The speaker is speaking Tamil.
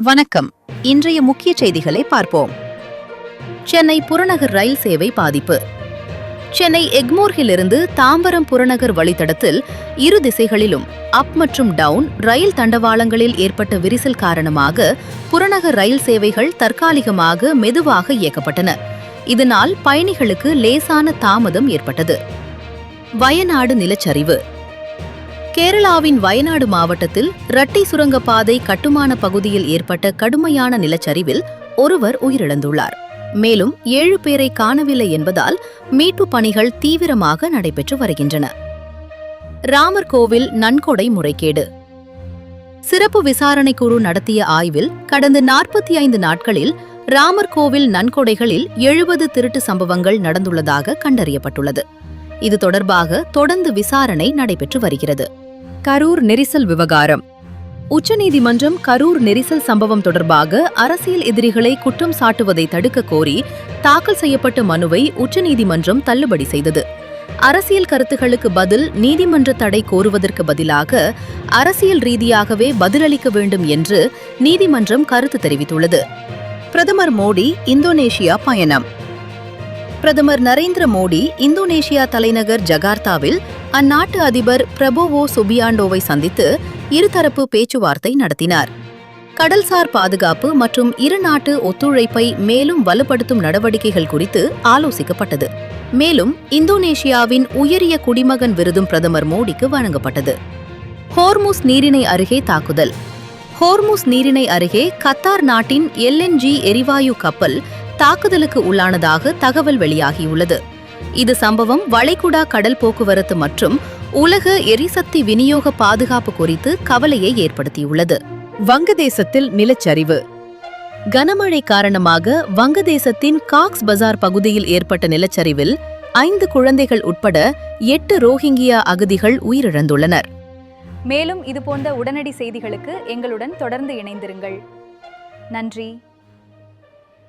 வணக்கம். இன்றைய முக்கிய செய்திகளை பார்ப்போம். சென்னை புறநகர் ரயில் சேவை பாதிப்பு. சென்னை எக்மோர்ஹிலிருந்து தாம்பரம் புறநகர் வழித்தடத்தில் இரு திசைகளிலும் அப் மற்றும் டவுன் ரயில் தண்டவாளங்களில் ஏற்பட்ட விரிசல் காரணமாக புறநகர் ரயில் சேவைகள் தற்காலிகமாக மெதுவாக இயக்கப்பட்டன. இதனால் பயணிகளுக்கு லேசான தாமதம் ஏற்பட்டது. வயநாடு நிலச்சரிவு. கேரளாவின் வயநாடு மாவட்டத்தில் ரட்டி சுரங்கப்பாதை கட்டுமான பகுதியில் ஏற்பட்ட கடுமையான நிலச்சரிவில் ஒருவர் உயிரிழந்துள்ளார். மேலும் 7 பேரை காணவில்லை என்பதால் மீட்புப் பணிகள் தீவிரமாக நடைபெற்று வருகின்றன. ராமர் கோவில் நன்கொடை முறைகேடு. சிறப்பு விசாரணை குழு நடத்திய ஆய்வில் கடந்த 45 நாட்களில் ராமர் கோவில் நன்கொடைகளில் 70 திருட்டு சம்பவங்கள் நடந்துள்ளதாக கண்டறியப்பட்டுள்ளது. இது தொடர்பாக தொடர்ந்து விசாரணை நடைபெற்று வருகிறது. கரூர் நெரிசல் விவகாரம். உச்சநீதிமன்றம் கரூர் நெரிசல் சம்பவம் தொடர்பாக அரசியல் எதிரிகளை குற்றம் சாட்டுவதை தடுக்க கோரி தாக்கல் செய்யப்பட்ட மனுவை உச்சநீதிமன்றம் தள்ளுபடி செய்தது. அரசியல் கருத்துகளுக்கு பதில் நீதிமன்ற தடை கோருவதற்கு பதிலாக அரசியல் ரீதியாகவே பதிலளிக்க வேண்டும் என்று நீதிமன்றம் கருத்து தெரிவித்துள்ளது. பிரதமர் மோடி இந்தோனேஷியா பயணம். பிரதமர் நரேந்திர மோடி இந்தோனேஷியா தலைநகர் ஜகார்த்தாவில் அந்நாட்டு அதிபர் பிரபோவோ சுபியாண்டோவை சந்தித்து இருதரப்பு பேச்சுவார்த்தை நடத்தினார். கடல்சார் பாதுகாப்பு மற்றும் இரு நாட்டு ஒத்துழைப்பை மேலும் வலுப்படுத்தும் நடவடிக்கைகள் குறித்து ஆலோசிக்கப்பட்டது. மேலும் இந்தோனேஷியாவின் உயரிய குடிமகன் விருதும் பிரதமர் மோடிக்கு வழங்கப்பட்டது. ஹோர்முஸ் நீரிணை அருகே தாக்குதல். ஹோர்முஸ் நீரிணை அருகே கத்தார் நாட்டின் LNG எரிவாயு கப்பல் தாக்குதலுக்கு உள்ளானதாக தகவல் வெளியாகியுள்ளது. இது சம்பவம் வளைகுடா கடல் போக்குவரத்து மற்றும் உலக எரிசக்தி விநியோக பாதுகாப்பு குறித்து கவலையை ஏற்படுத்தியுள்ளது. வங்கதேசத்தில் நிலச்சரிவு. கனமழை காரணமாக வங்கதேசத்தின் காக்ஸ் பஜார் பகுதியில் ஏற்பட்ட நிலச்சரிவில் 5 குழந்தைகள் உட்பட 8 ரோஹிங்கியா அகதிகள் உயிரிழந்துள்ளனர். மேலும் இதுபோன்ற உடனடி செய்திகளுக்கு எங்களுடன் தொடர்ந்து இணைந்திருங்கள். நன்றி.